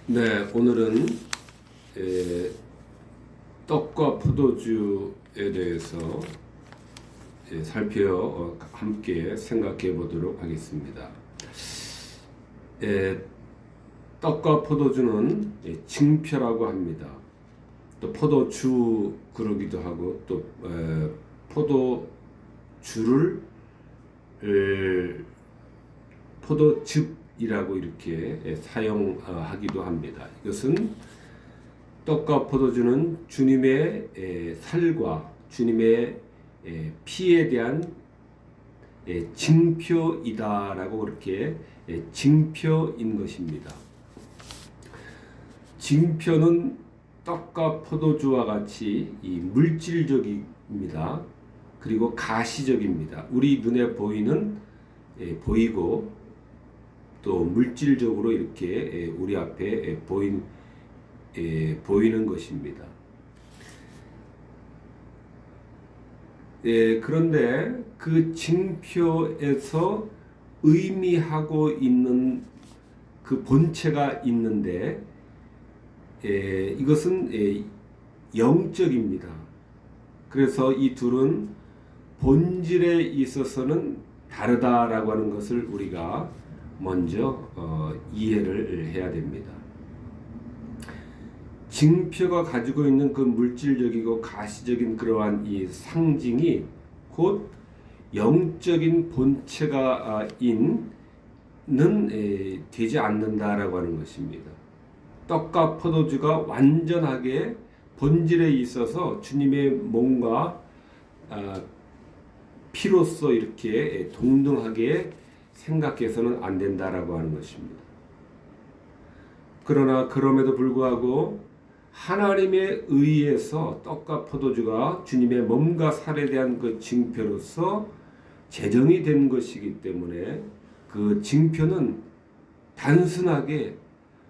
네, 오늘은 떡과 포도주에 대해서 함께 생각해 보도록 하겠습니다. 떡과 포도주는 징표라고 합니다. 또 포도주 그러기도 하고 또 포도주를 포도즙이라고 이렇게 사용하기도 합니다. 이것은 떡과 포도주는 주님의 살과 주님의 피에 대한 징표이다라고 그렇게 징표인 것입니다. 징표는 떡과 포도주와 같이 이 물질적입니다. 그리고 가시적입니다. 우리 눈에 보이고 또 물질적으로 이렇게 우리 앞에 보이는 것입니다. 그런데 그 징표에서 의미하고 있는 그 본체가 있는데 이것은 영적입니다. 그래서 이 둘은 본질에 있어서는 다르다라고 하는 것을 우리가 먼저 이해를 해야 됩니다. 징표가 가지고 있는 그 물질적이고 가시적인 그러한 이 상징이 곧 영적인 본체가 되지 않는다라고 하는 것입니다. 떡과 포도주가 완전하게 본질에 있어서 주님의 몸과 피로서 이렇게 동등하게 생각해서는 안 된다라고 하는 것입니다. 그러나 그럼에도 불구하고 하나님에 의해서 떡과 포도주가 주님의 몸과 살에 대한 그 징표로서 제정이 된 것이기 때문에 그 징표는 단순하게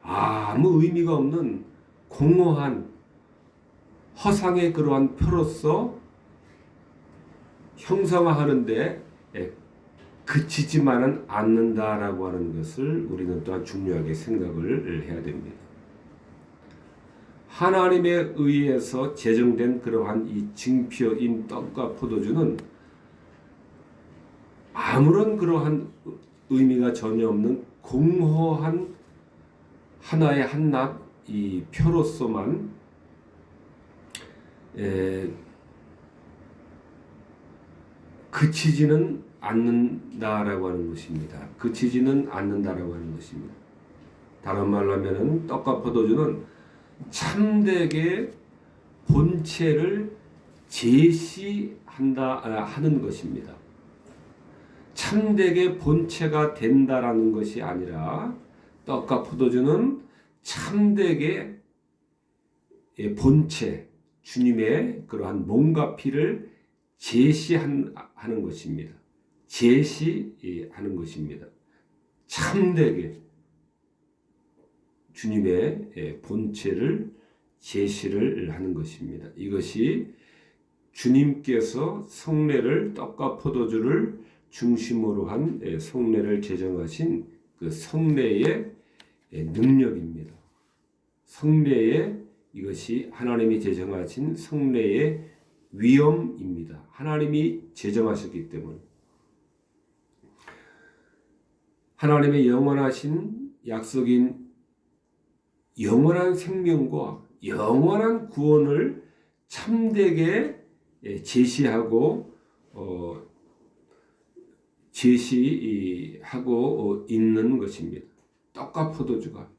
아무 의미가 없는 공허한 허상의 그러한 표로서 형상화하는데 그치지만은 않는다라고 하는 것을 우리는 또한 중요하게 생각을 해야 됩니다. 하나님에 의해서 제정된 그러한 이 징표인 떡과 포도주는 아무런 그러한 의미가 전혀 없는 공허한 하나의 한낱 이 표로서만 그치지는 않는다라고 하는 것입니다. 그치지는 않는다라고 하는 것입니다. 다른 말로 하면은 떡과 포도주는 참되게 본체를 하는 것입니다. 참되게 본체가 된다라는 것이 아니라 떡과 포도주는 참되게 본체, 주님의 그러한 몸과 피를 제시하는 것입니다. 제시하는 것입니다. 참되게 주님의 본체를 제시를 하는 것입니다. 이것이 주님께서 성례를 떡과 포도주를 중심으로 한 성례를 제정하신 그 성례의 능력입니다. 성례의 이것이 하나님이 제정하신 성례의 위엄입니다. 하나님이 제정하셨기 때문에 하나님의 영원하신 약속인 영원한 생명과 영원한 구원을 참되게 제시하고 있는 것입니다. 떡과 포도주가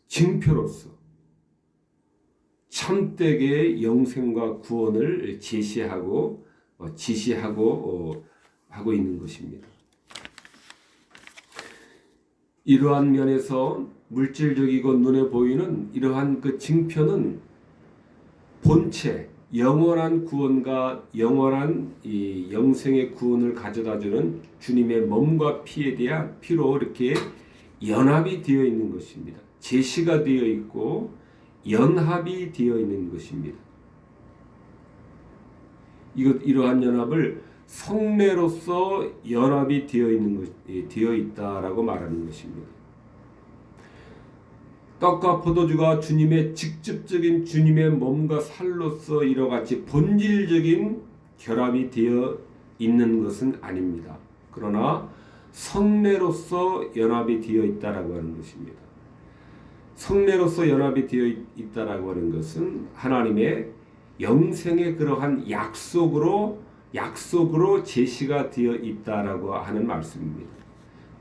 징표로서 참되게 영생과 구원을 제시하고 하고 있는 것입니다. 이러한 면에서 물질적이고 눈에 보이는 이러한 그 징표는 본체, 영원한 구원과 영원한 이 영생의 구원을 가져다주는 주님의 몸과 피에 대한 피로 이렇게 연합이 되어 있는 것입니다. 제시가 되어 있고 연합이 되어 있는 것입니다. 이러한 연합을 성례로서 연합이 되어 있다라고 말하는 것입니다. 떡과 포도주가 주님의 직접적인 주님의 몸과 살로서 이와 같이 본질적인 결합이 되어 있는 것은 아닙니다. 그러나 성례로서 연합이 되어 있다라고 하는 것입니다. 성례로서 연합이 되어 있다라고 하는 것은 하나님의 영생의 그러한 약속으로 제시가 되어 있다라고 하는 말씀입니다.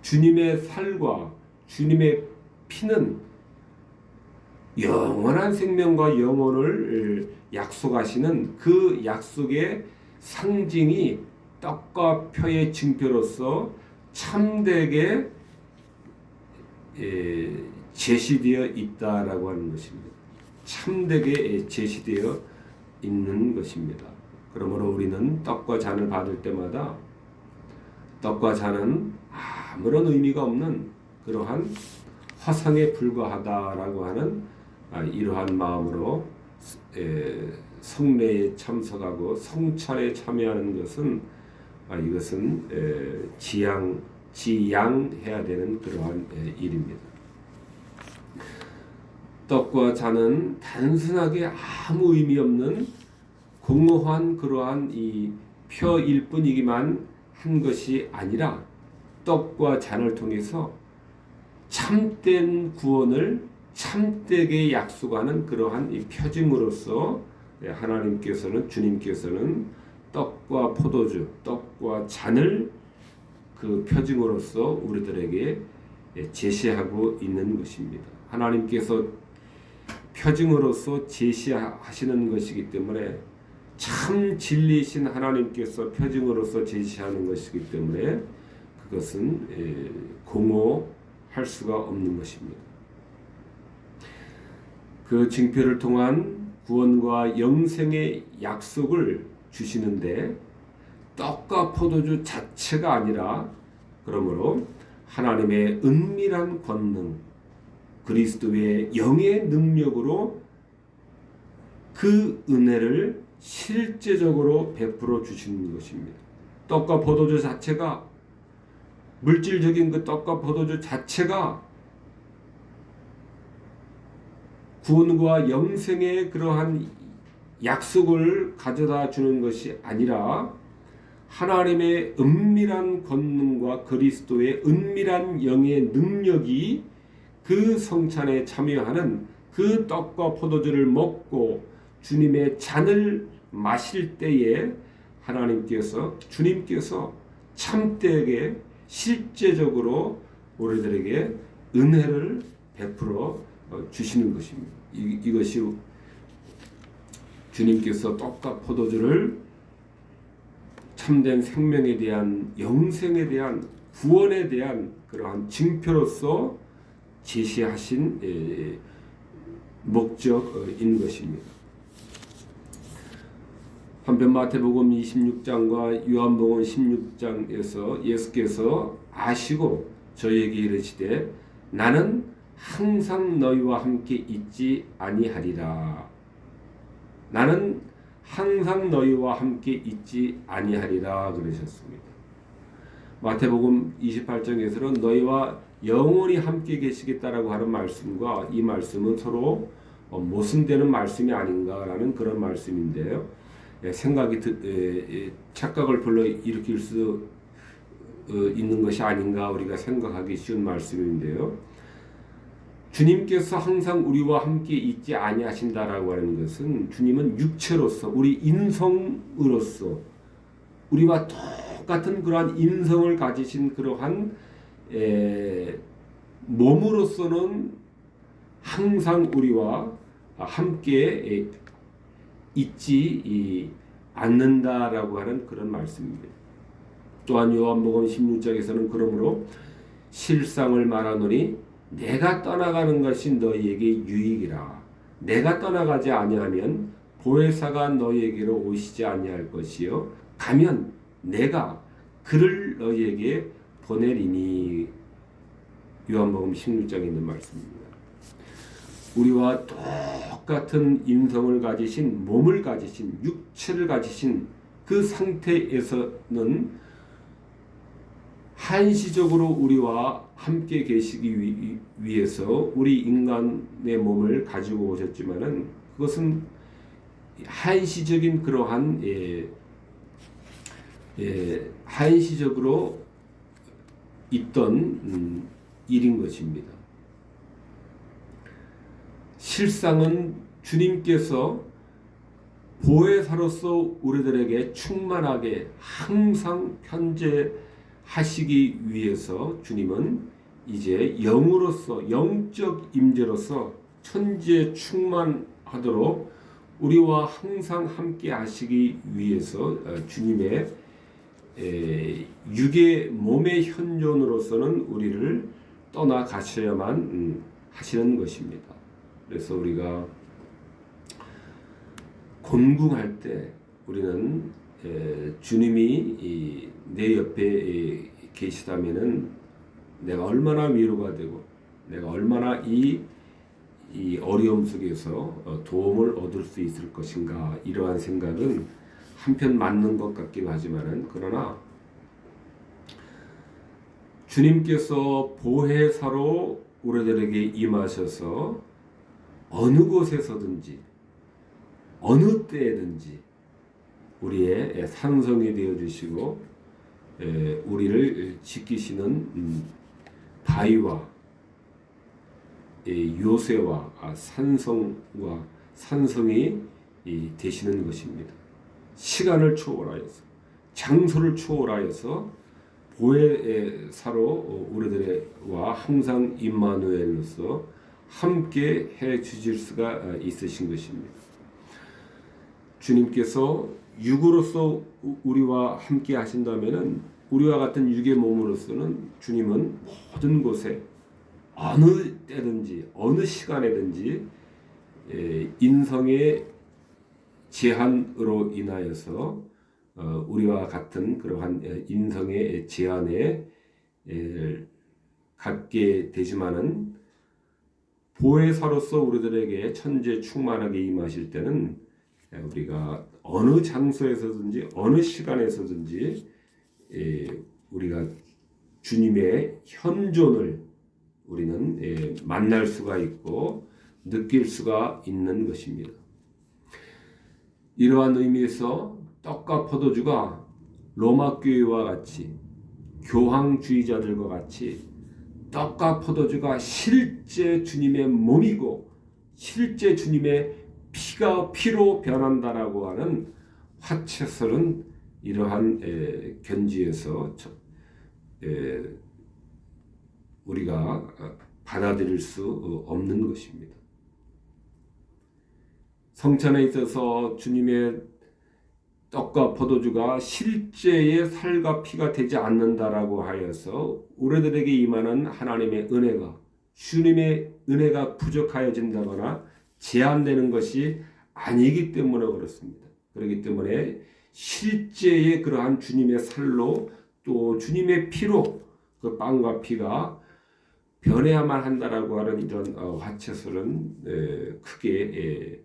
주님의 살과 주님의 피는 영원한 생명과 영혼을 약속하시는 그 약속의 상징이 떡과 펴의 징표로서 참되게 제시되어 있다라고 하는 것입니다. 참되게 제시되어 있는 것입니다. 그러므로 우리는 떡과 잔을 받을 때마다 떡과 잔은 아무런 의미가 없는 그러한 화상에 불과하다라고 하는 이러한 마음으로 성례에 참석하고 성찬에 참여하는 것은 이것은 지양해야 되는 그러한 일입니다. 떡과 잔은 단순하게 아무 의미 없는 공허한 그러한 이 표일 뿐이기만 한 것이 아니라 떡과 잔을 통해서 참된 구원을 참되게 약속하는 그러한 이 표징으로서 하나님께서는 주님께서는 떡과 포도주, 떡과 잔을 그 표징으로서 우리들에게 제시하고 있는 것입니다. 하나님께서 표징으로서 제시하시는 것이기 때문에 참 진리이신 하나님께서 표징으로서 제시하는 것이기 때문에 그것은 공허할 수가 없는 것입니다. 그 징표를 통한 구원과 영생의 약속을 주시는데 떡과 포도주 자체가 아니라 그러므로 하나님의 은밀한 권능 그리스도의 영의 능력으로 그 은혜를 실제적으로 베풀어 주시는 것입니다. 떡과 포도주 자체가 물질적인 그 떡과 포도주 자체가 구원과 영생의 그러한 약속을 가져다 주는 것이 아니라 하나님의 은밀한 권능과 그리스도의 은밀한 영의 능력이 그 성찬에 참여하는 그 떡과 포도주를 먹고 주님의 잔을 마실 때에 주님께서 참되게 실제적으로 우리들에게 은혜를 베풀어 주시는 것입니다. 이것이 주님께서 떡과 포도주를 참된 생명에 대한 영생에 대한 구원에 대한 그러한 징표로서 제시하신 목적인 것입니다. 한편 마태복음 26장과 요한복음 16장에서 예수께서 아시고 저희에게 이르시되 나는 항상 너희와 함께 있지 아니하리라. 나는 항상 너희와 함께 있지 아니하리라 그러셨습니다. 마태복음 28장에서는 너희와 영원히 함께 계시겠다라고 하는 말씀과 이 말씀은 서로 모순되는 말씀이 아닌가라는 그런 말씀인데요. 착각을 불러일으킬 수 있는 것이 아닌가 우리가 생각하기 쉬운 말씀인데요. 주님께서 항상 우리와 함께 있지 아니하신다라고 하는 것은 주님은 육체로서 우리 인성으로서 우리와 똑같은 그러한 인성을 가지신 그러한 몸으로서는 항상 우리와 함께 있지 않는다라고 하는 그런 말씀입니다. 또한 요한복음 16장에서는 그러므로 실상을 말하노니 내가 떠나가는 것이 너희에게 유익이라. 내가 떠나가지 아니하면 보혜사가 너희에게로 오시지 아니할 것이요 가면 내가 그를 너희에게 보내리니. 요한복음 16장에 있는 말씀입니다. 우리와 똑같은 인성을 가지신 몸을 가지신 육체를 가지신 그 상태에서는 한시적으로 우리와 함께 계시기 위해서 우리 인간의 몸을 가지고 오셨지만은 그것은 한시적인 그러한 한시적으로 있던 일인 것입니다. 실상은 주님께서 보혜사로서 우리들에게 충만하게 항상 편재하시기 위해서 주님은 이제 영으로서 영적 임재로서 천지에 충만하도록 우리와 항상 함께 하시기 위해서 주님의 육의 몸의 현존으로서는 우리를 떠나가셔야만 하시는 것입니다. 그래서 우리가 곤궁할 때 우리는 주님이 내 옆에 계시다면은 내가 얼마나 위로가 되고 내가 얼마나 이 어려움 속에서 도움을 얻을 수 있을 것인가, 이러한 생각은 한편 맞는 것 같기도 하지만은, 그러나 주님께서 보혜사로 우리들에게 임하셔서 어느 곳에서든지 어느 때든지 우리의 산성이 되어 주시고 우리를 지키시는 바위와 요새와 산성이 되시는 것입니다. 시간을 초월하여서, 장소를 초월하여서 보혜사로 우리들과 항상 임마누엘로서 함께 해 주실 수가 있으신 것입니다. 주님께서 육으로서 우리와 함께 하신다면은, 우리와 같은 육의 몸으로서는 주님은 모든 곳에 어느 때든지 어느 시간에든지 인성의 제한으로 인하여서 우리와 같은 그러한 인성의 제한에 갖게 되지만은, 보혜사로서 우리들에게 천재 충만하게 임하실 때는 우리가 어느 장소에서든지 어느 시간에서든지 우리가 주님의 현존을 우리는 만날 수가 있고 느낄 수가 있는 것입니다. 이러한 의미에서 떡과 포도주가 로마 교회와 같이, 교황주의자들과 같이 떡과 포도주가 실제 주님의 몸이고 실제 주님의 피로 변한다라고 하는 화채설은 이러한 견지에서 우리가 받아들일 수 없는 것입니다. 성찬에 있어서 주님의 떡과 포도주가 실제의 살과 피가 되지 않는다라고 하여서 우리들에게 임하는 하나님의 은혜가, 주님의 은혜가 부족하여진다거나 제한되는 것이 아니기 때문에 그렇습니다. 그렇기 때문에 실제의 그러한 주님의 살로 또 주님의 피로 그 빵과 피가 변해야만 한다라고 하는 이런 화채설은 크게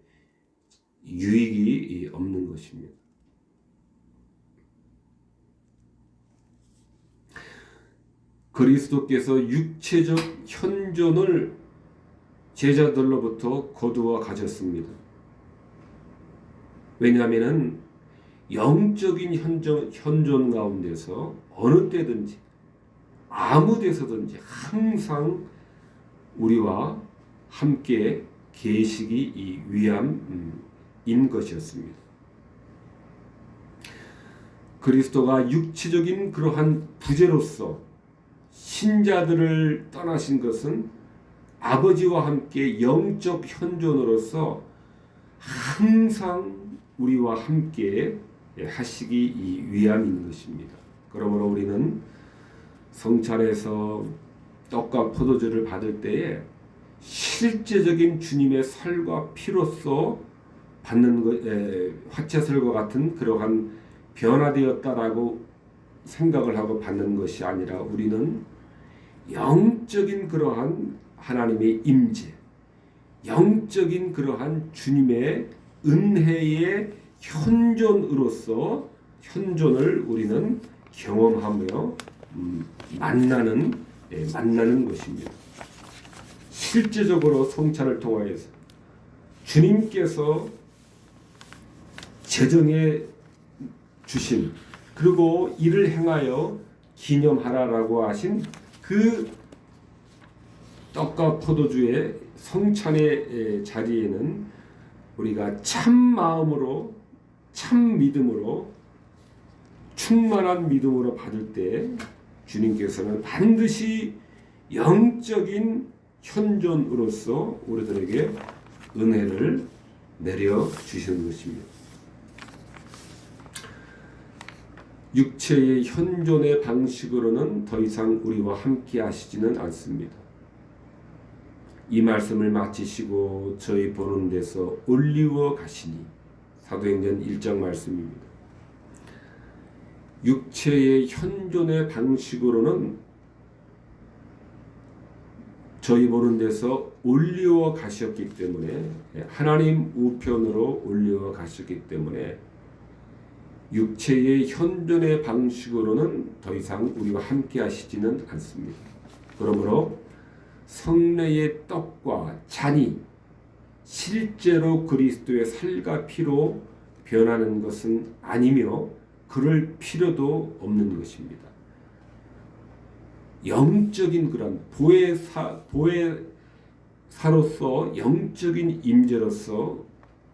유익이 없는 것입니다. 그리스도께서 육체적 현존을 제자들로부터 거두어 가졌습니다. 왜냐하면 영적인 현존 가운데서 어느 때든지 아무 데서든지 항상 우리와 함께 계시기 위함인 것이었습니다. 그리스도가 육체적인 그러한 부재로서 신자들을 떠나신 것은 아버지와 함께 영적 현존으로서 항상 우리와 함께 하시기 위함인 것입니다. 그러므로 우리는 성찬에서 떡과 포도주를 받을 때에 실제적인 주님의 살과 피로서 받는 화채설과 같은 그러한 변화되었다라고 생각을 하고 받는 것이 아니라, 우리는 영적인 그러한 하나님의 임재, 영적인 그러한 주님의 은혜의 현존으로서 현존을 우리는 경험하며 만나는 것입니다. 실제적으로 성찬을 통하여서 주님께서 제정해 주신 그리고 이를 행하여 기념하라라고 하신 그 떡과 포도주의 성찬의 자리에는 우리가 참 마음으로 참 믿음으로 충만한 믿음으로 받을 때 주님께서는 반드시 영적인 현존으로서 우리들에게 은혜를 내려 주시는 것입니다. 육체의 현존의 방식으로는 더 이상 우리와 함께 하시지는 않습니다. 이 말씀을 마치시고 저희 보는 데서 올리워 가시니 사도행전 1장 말씀입니다. 육체의 현존의 방식으로는 저희 보는 데서 올리워 가셨기 때문에 하나님 우편으로 올리워 가셨기 때문에 육체의 현존의 방식으로는 더 이상 우리와 함께 하시지는 않습니다. 그러므로 성례의 떡과 잔이 실제로 그리스도의 살과 피로 변하는 것은 아니며 그럴 필요도 없는 것입니다. 영적인 그런 보혜사로서 영적인 임재로서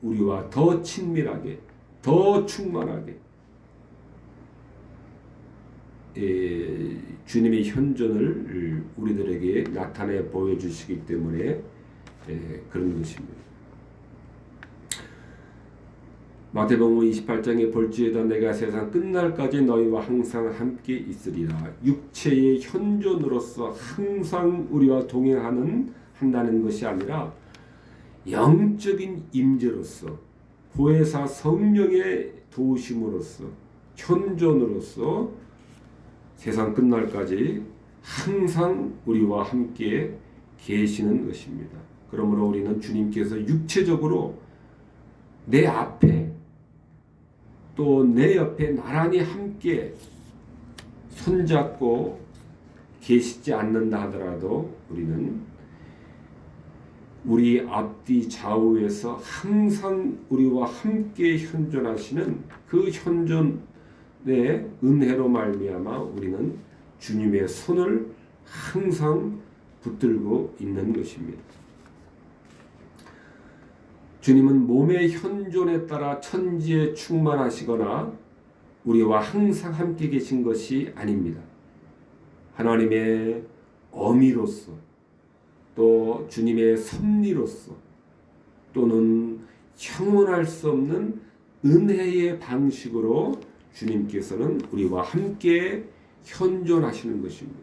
우리와 더 친밀하게 더 충만하게 주님의 현존을 우리들에게 나타내 보여주시기 때문에 그런 것입니다. 마태복음 28장에 볼지어다 내가 세상 끝날까지 너희와 항상 함께 있으리라. 육체의 현존으로서 항상 우리와 한다는 것이 아니라 영적인 임재로서 보혜사 성령의 도우심으로써 현존으로서 세상 끝날까지 항상 우리와 함께 계시는 것입니다. 그러므로 우리는 주님께서 육체적으로 내 앞에 또 내 옆에 나란히 함께 손잡고 계시지 않는다 하더라도 우리는 우리 앞뒤 좌우에서 항상 우리와 함께 현존하시는 그 현존의 은혜로 말미암아 우리는 주님의 손을 항상 붙들고 있는 것입니다. 주님은 몸의 현존에 따라 천지에 충만하시거나 우리와 항상 함께 계신 것이 아닙니다. 하나님의 어미로서 또 주님의 섭리로서 또는 형언할 수 없는 은혜의 방식으로 주님께서는 우리와 함께 현존하시는 것입니다.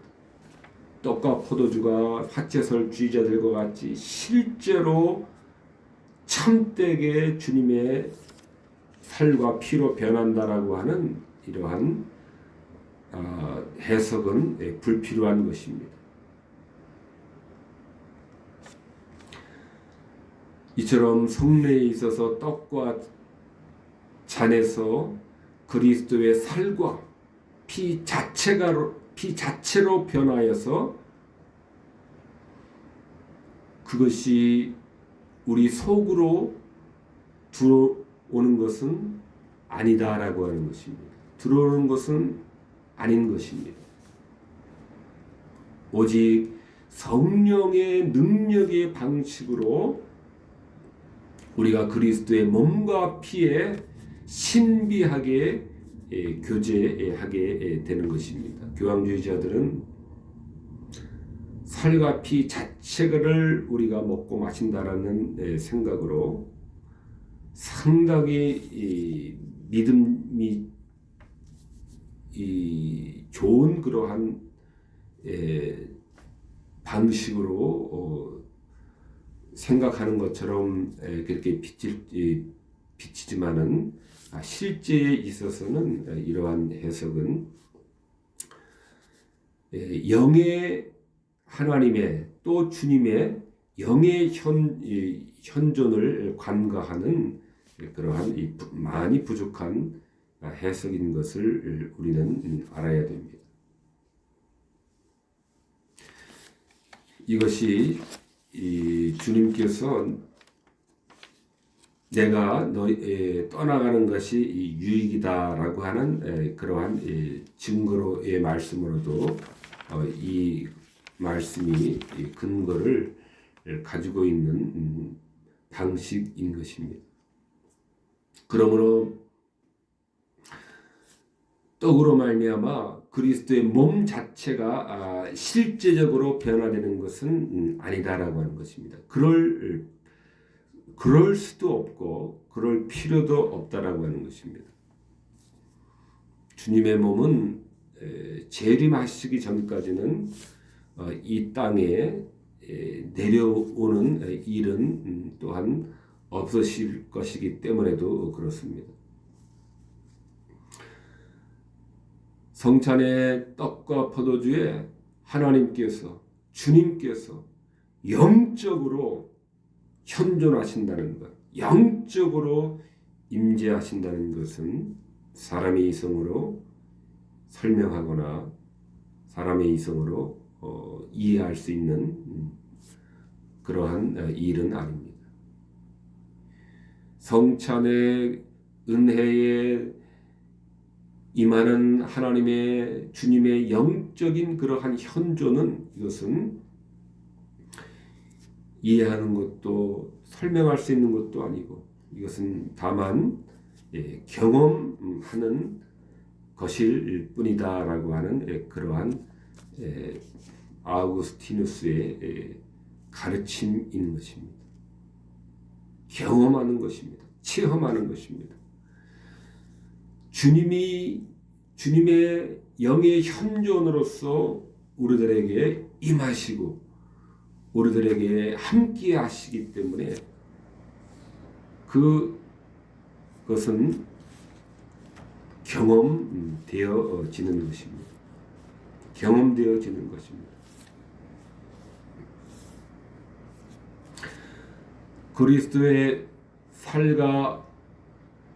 떡과 포도주가 화채설주의자들과 같이 실제로 참되게 주님의 살과 피로 변한다라고 하는 이러한 해석은 불필요한 것입니다. 이처럼 성례에 있어서 떡과 잔에서 그리스도의 살과 피 자체로 변하여서 그것이 우리 속으로 들어오는 것은 아니다라고 하는 것입니다. 들어오는 것은 아닌 것입니다. 오직 성령의 능력의 방식으로 우리가 그리스도의 몸과 피에 신비하게 교제하게 되는 것입니다. 교황주의자들은 살과 피 자체를 우리가 먹고 마신다라는 생각으로 상당히 믿음이 좋은 그러한 방식으로 생각하는 것처럼 그렇게 비치지만은 실제에 있어서는 이러한 해석은 영의 하나님의 또 주님의 영의 현존을 관가하는 그러한 많이 부족한 해석인 것을 우리는 알아야 됩니다. 이것이 이 주님께서 내가 떠나가는 것이 유익이다라고 하는 그러한 증거로의 말씀으로도 이 말씀이 근거를 가지고 있는 방식인 것입니다. 그러므로 떡으로 말미암아 그리스도의 몸 자체가 실제적으로 변화되는 것은 아니다라고 하는 것입니다. 그럴 수도 없고 그럴 필요도 없다라고 하는 것입니다. 주님의 몸은 재림하시기 전까지는 이 땅에 내려오는 일은 또한 없으실 것이기 때문에도 그렇습니다. 성찬의 떡과 포도주에 하나님께서 주님께서 영적으로 현존하신다는 것, 영적으로 임재하신다는 것은 사람의 이성으로 설명하거나 사람의 이성으로 이해할 수 있는 그러한 일은 아닙니다. 성찬의 은혜에 임하는 하나님의 주님의 영적인 그러한 현존은 이것은 이해하는 것도 설명할 수 있는 것도 아니고 이것은 다만 경험하는 것일 뿐이다라고 하는 그러한 아우구스티누스의 가르침인 것입니다. 경험하는 것입니다. 체험하는 것입니다. 주님의 영의 현존으로서 우리들에게 임하시고 우리들에게 함께 하시기 때문에 그것은 경험되어지는 것입니다. 경험되어지는 것입니다. 그리스도의 살과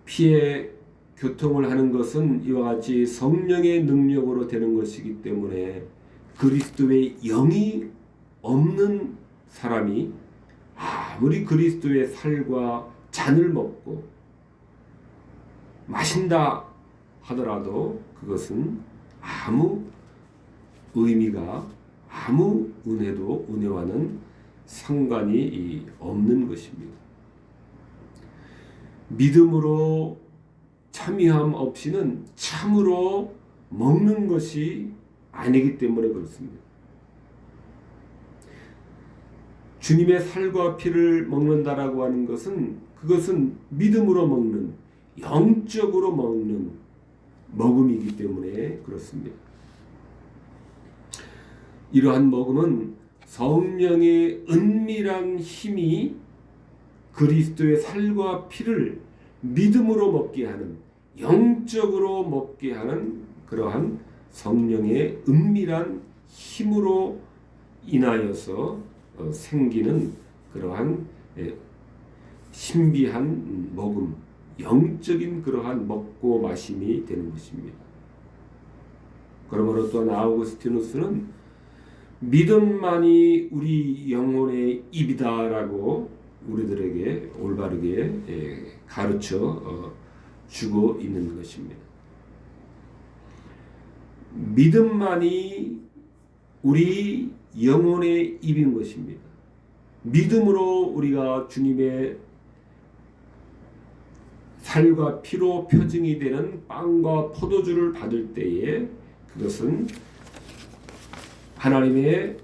피의 교통을 하는 것은 이와 같이 성령의 능력으로 되는 것이기 때문에 그리스도의 영이 없는 사람이 아무리 그리스도의 살과 잔을 먹고 마신다 하더라도 그것은 아무 의미가 아무 은혜와는 상관이 없는 것입니다. 믿음으로 참여함 없이는 참으로 먹는 것이 아니기 때문에 그렇습니다. 주님의 살과 피를 먹는다라고 하는 것은 그것은 믿음으로 먹는 영적으로 먹는 먹음이기 때문에 그렇습니다. 이러한 먹음은 성령의 은밀한 힘이 그리스도의 살과 피를 믿음으로 먹게 하는 영적으로 먹게 하는 그러한 성령의 은밀한 힘으로 인하여서 생기는 그러한 신비한 먹음, 영적인 그러한 먹고 마심이 되는 것입니다. 그러므로 또한 아우구스티누스는 믿음만이 우리 영혼의 입이다라고 우리들에게 올바르게 가르쳐 주고 있는 것입니다. 믿음만이 우리 영혼의 입인 것입니다. 믿음으로 우리가 주님의 살과 피로 표징이 되는 빵과 포도주를 받을 때에 그것은 하나님의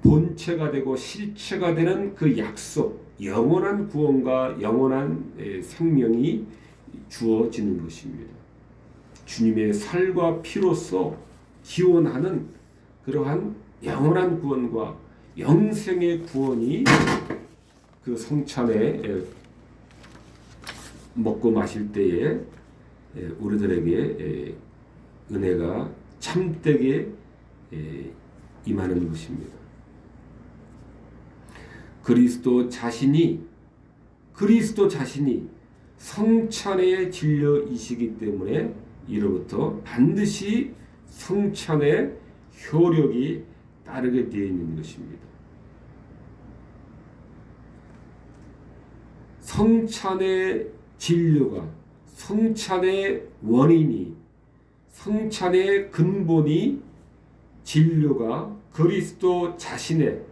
본체가 되고 실체가 되는 그 약속, 영원한 구원과 영원한 생명이 주어지는 것입니다. 주님의 살과 피로서 기원하는 그러한 영원한 구원과 영생의 구원이 그 성찬에 먹고 마실 때에 우리들에게 은혜가 참되게 임하는 것입니다. 그리스도 자신이 성찬의 진료이시기 때문에 이로부터 반드시 성찬의 효력이 따르게 되어 있는 것입니다. 성찬의 진료가, 성찬의 원인이, 성찬의 근본이, 진료가 그리스도 자신의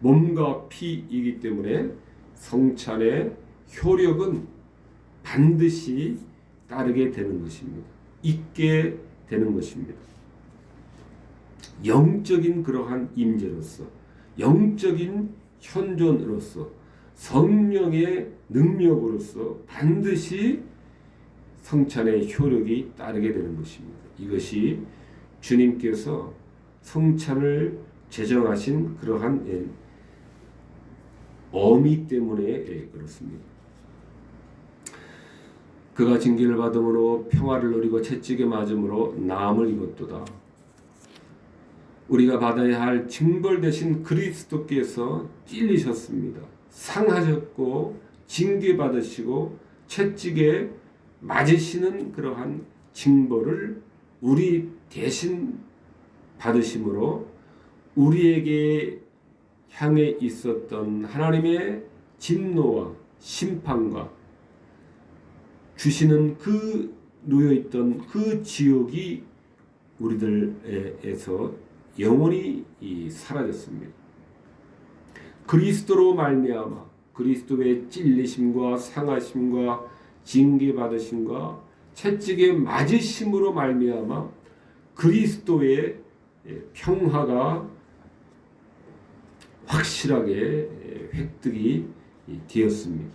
몸과 피이기 때문에 성찬의 효력은 반드시 따르게 되는 것입니다. 있게 되는 것입니다. 영적인 그러한 임재로서, 영적인 현존으로서, 성령의 능력으로서 반드시 성찬의 효력이 따르게 되는 것입니다. 이것이 주님께서 성찬을 제정하신 그러한 어미 때문에 그렇습니다. 그가 징계를 받음으로 평화를 누리고 채찍에 맞음으로 나음을 입었도다. 우리가 받아야 할 징벌 대신 그리스도께서 찔리셨습니다. 상하셨고 징계받으시고 채찍에 맞으시는 그러한 징벌을 우리 대신 받으심으로 우리에게 향해 있었던 하나님의 진노와 심판과 주시는 그 놓여있던 그 지옥이 우리들에서 영원히 사라졌습니다. 그리스도로 말미암아 그리스도의 찔리심과 상하심과 징계받으심과 채찍에 맞으심으로 말미암아 그리스도의 평화가 확실하게 획득이 되었습니다.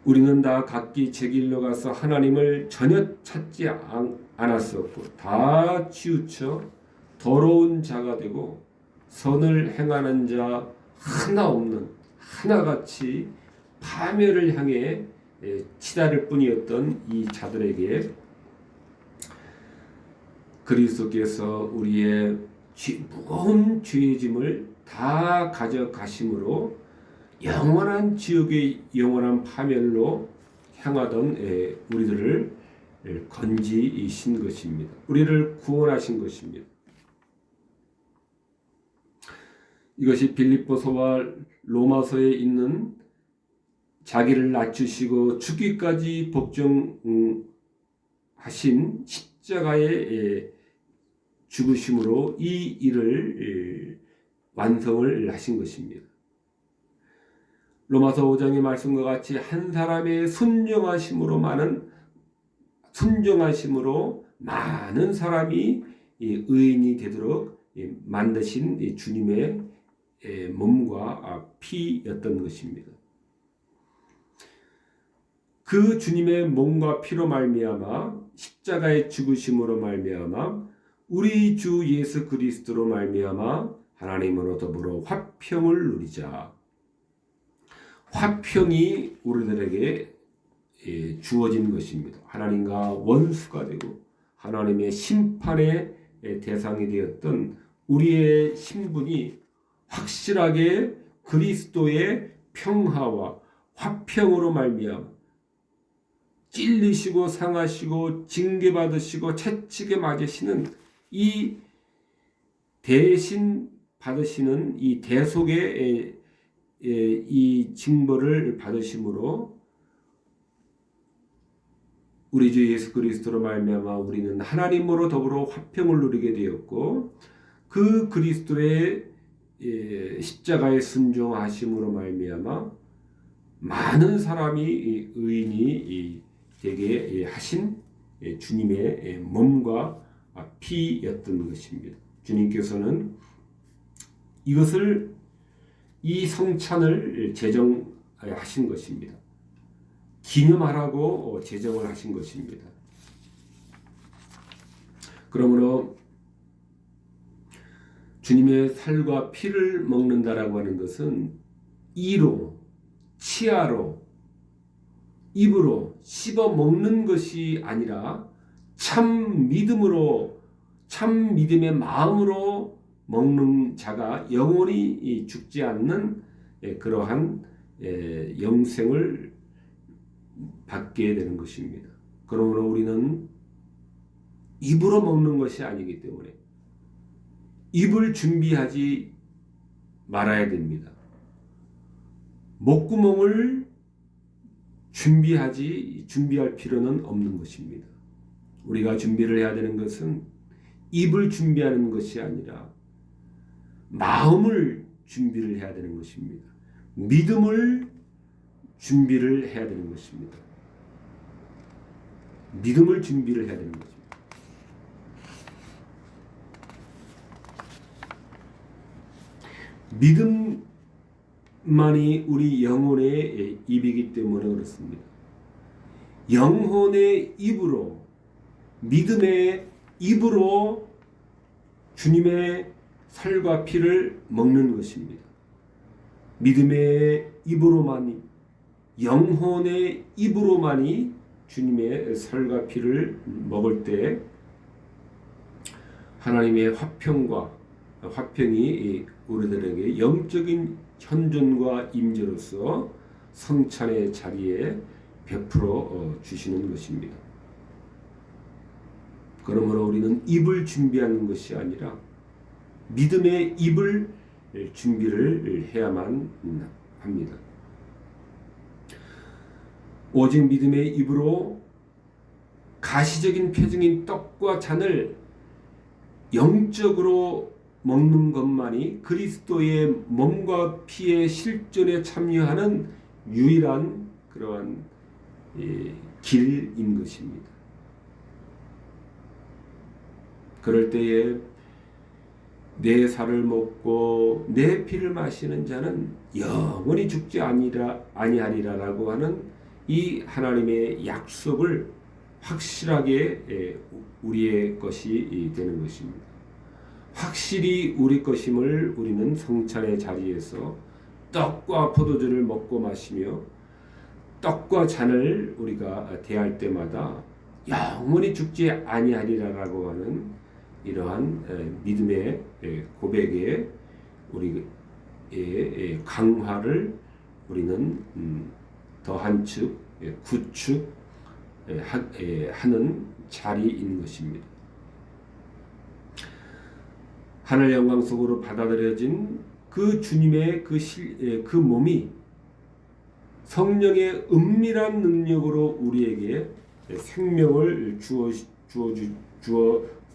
우리는 다 각기 제 길로 가서 하나님을 전혀 찾지 않았었고 다 치우쳐 더러운 자가 되고 선을 행하는 자 하나 없는 하나같이 파멸을 향해 치달을 뿐이었던 이 자들에게 그리스도께서 우리의 무거운 죄의 짐을 다 가져가심으로 영원한 지옥의 영원한 파멸로 향하던 우리들을 건지신 것입니다. 우리를 구원하신 것입니다. 이것이 빌립보서와 로마서에 있는 자기를 낮추시고 죽기까지 복종하신 십자가의 죽으심으로 이 일을 완성을 하신 것입니다. 로마서 5장의 말씀과 같이 한 사람의 순종하심으로 많은 사람이 의인이 되도록 만드신 주님의 몸과 피였던 것입니다. 그 주님의 몸과 피로 말미암아 십자가의 죽으심으로 말미암아 우리 주 예수 그리스도로 말미암아 하나님으로 더불어 화평을 누리자. 화평이 우리들에게 주어진 것입니다. 하나님과 원수가 되고 하나님의 심판의 대상이 되었던 우리의 신분이 확실하게 그리스도의 평화와 화평으로 말미암아 찔리시고 상하시고 징계받으시고 채찍에 맞으시는 이 대신 받으시는 이 대속의 이 징벌을 받으심으로 우리 주 예수 그리스도로 말미암아 우리는 하나님으로 더불어 화평을 누리게 되었고 그 그리스도의 십자가의 순종하심으로 말미암아 많은 사람이 의인이 되게 하신 주님의 몸과 피였던 것입니다. 주님께서는 이 성찬을 제정하신 것입니다. 기념하라고 제정을 하신 것입니다. 그러므로 주님의 살과 피를 먹는다라고 하는 것은 이로, 치아로, 입으로 씹어 먹는 것이 아니라 참 믿음으로, 참 믿음의 마음으로 먹는 자가 영원히 죽지 않는 그러한 영생을 받게 되는 것입니다. 그러므로 우리는 입으로 먹는 것이 아니기 때문에 입을 준비하지 말아야 됩니다. 목구멍을 준비할 필요는 없는 것입니다. 우리가 준비를 해야 되는 것은 입을 준비하는 것이 아니라 마음을 준비를 해야 되는 것입니다. 믿음을 준비를 해야 되는 것입니다. 믿음을 준비를 해야 되는 것입니다. 믿음만이 우리 영혼의 입이기 때문에 그렇습니다. 영혼의 입으로, 믿음의 입으로 주님의 살과 피를 먹는 것입니다. 믿음의 입으로만이, 영혼의 입으로만이 주님의 살과 피를 먹을 때 하나님의 화평이 우리들에게 영적인 현존과 임재로서 성찬의 자리에 베풀어 주시는 것입니다. 그러므로 우리는 입을 준비하는 것이 아니라 믿음의 입을 준비를 해야만 합니다. 오직 믿음의 입으로 가시적인 표징인 떡과 잔을 영적으로 먹는 것만이 그리스도의 몸과 피의 실존에 참여하는 유일한 그러한 길인 것입니다. 그럴 때에 내 살을 먹고 내 피를 마시는 자는 영원히 죽지 아니하리라라고 하는 이 하나님의 약속을 확실하게 우리의 것이 되는 것입니다. 확실히 우리 것임을 우리는 성찬의 자리에서 떡과 포도주를 먹고 마시며 떡과 잔을 우리가 대할 때마다 영원히 죽지 아니하리라라고 하는 이러한 믿음의 고백의 우리의 강화를 우리는 더 한축, 구축 하는 자리인 것입니다. 하늘 영광 속으로 받아들여진 그 주님의 그 몸이 성령의 은밀한 능력으로 우리에게 생명을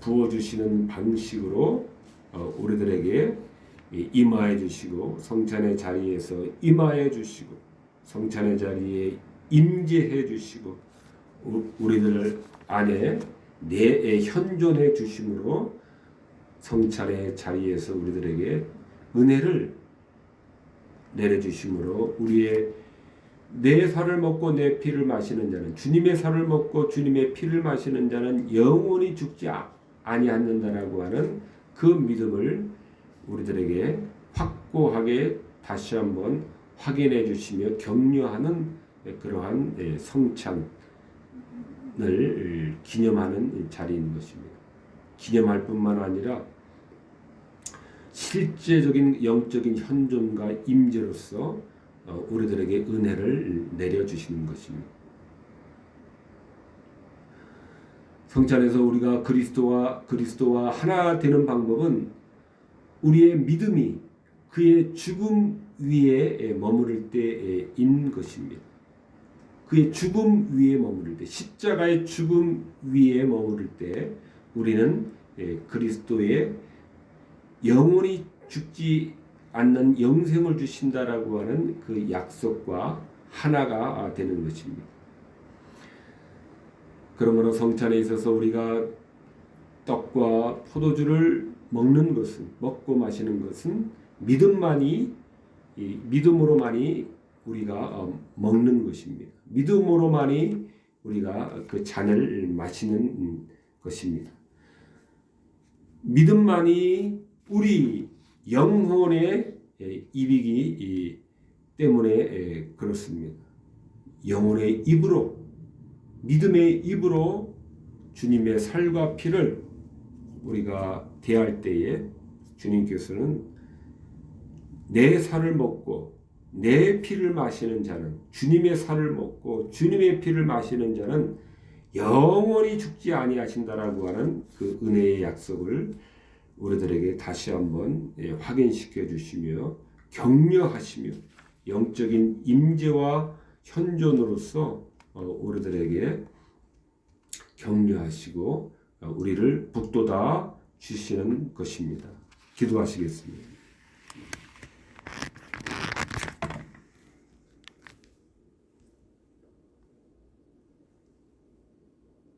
부어주시는 방식으로 우리들에게 임하여 주시고 성찬의 자리에서 임하여 주시고 성찬의 자리에 임재해 주시고 우리들 안에 현존해 주심으로 성찬의 자리에서 우리들에게 은혜를 내려주심으로 우리의 내 살을 먹고 내 피를 마시는 자는 주님의 살을 먹고 주님의 피를 마시는 자는 영원히 죽지 아니하는다라고 하는 그 믿음을 우리들에게 확고하게 다시 한번 확인해 주시며 격려하는 그러한 성찬을 기념하는 자리인 것입니다. 기념할 뿐만 아니라 실제적인 영적인 현존과 임재로서 우리들에게 은혜를 내려주시는 것입니다. 성찬에서 우리가 그리스도와 하나 되는 방법은 우리의 믿음이 그의 죽음 위에 머무를 때인 것입니다. 그의 죽음 위에 머무를 때, 십자가의 죽음 위에 머무를 때 우리는 그리스도의 영원히 죽지 않는 영생을 주신다라고 하는 그 약속과 하나가 되는 것입니다. 그러므로 성찬에 있어서 우리가 떡과 포도주를 먹고 마시는 것은 믿음으로만이 우리가 먹는 것입니다. 믿음으로만이 우리가 그 잔을 마시는 것입니다. 믿음만이 우리 영혼의 입이기 때문에 그렇습니다. 영혼의 입으로, 믿음의 입으로 주님의 살과 피를 우리가 대할 때에 주님께서는 내 살을 먹고 내 피를 마시는 자는, 주님의 살을 먹고 주님의 피를 마시는 자는 영원히 죽지 아니하신다라고 하는 그 은혜의 약속을 우리들에게 다시 한번 확인시켜 주시며 격려하시며 영적인 임재와 현존으로서 우리들에게 격려하시고 우리를 북돋아 주시는 것입니다. 기도하시겠습니다.